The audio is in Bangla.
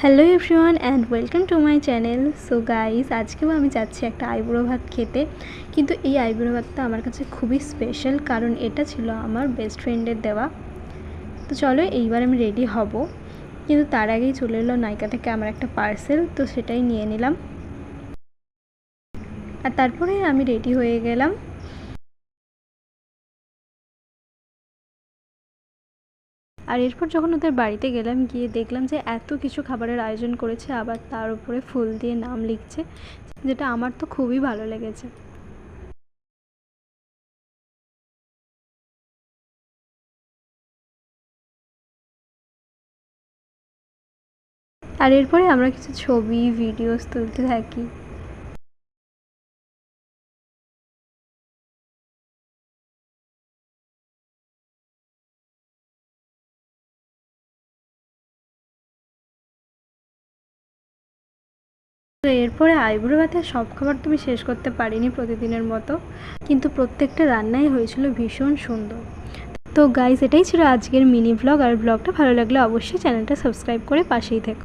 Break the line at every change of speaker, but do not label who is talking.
Hello everyone and welcome to my channel. So guys, আজকেও আমি যাচ্ছি একটা আইবুড়ো ভাত খেতে। কিন্তু এই আইবুড়ো ভাতটা আমার কাছে খুবই স্পেশাল, কারণ এটা ছিল আমার বেস্ট ফ্রেন্ডের দেওয়া। তো চলো এইবার আমি রেডি হব, কিন্তু তার আগেই চলে এলো নাইকা থেকে আমার একটা পার্সেল, তো সেটাই নিয়ে নিলাম। আর তারপরে আমি রেডি হয়ে গেলাম। আর এরপর যখন ওদের বাড়িতে গেলাম, গিয়ে দেখলাম যে এত কিছু খাবারের আয়োজন করেছে, আবার তার উপরে ফুল দিয়ে নাম লিখছে, যেটা আমার তো খুবই ভালো লেগেছে। আর এরপরে আমরা কিছু ছবি ভিডিওস তুলতে থাকি। তো এরপরে আইবুড়ো ভাতের সব খাবার তুমি শেষ করতে পারিনি প্রতিদিনের মতো, কিন্তু প্রত্যেকটা রান্নাই হয়েছিল ভীষণ সুন্দর। তো গাইস, এটাই ছিল আজকের মিনি ব্লগ। আর ব্লগটা ভালো লাগলে অবশ্যই চ্যানেলটা সাবস্ক্রাইব করে পাশেই থেকো।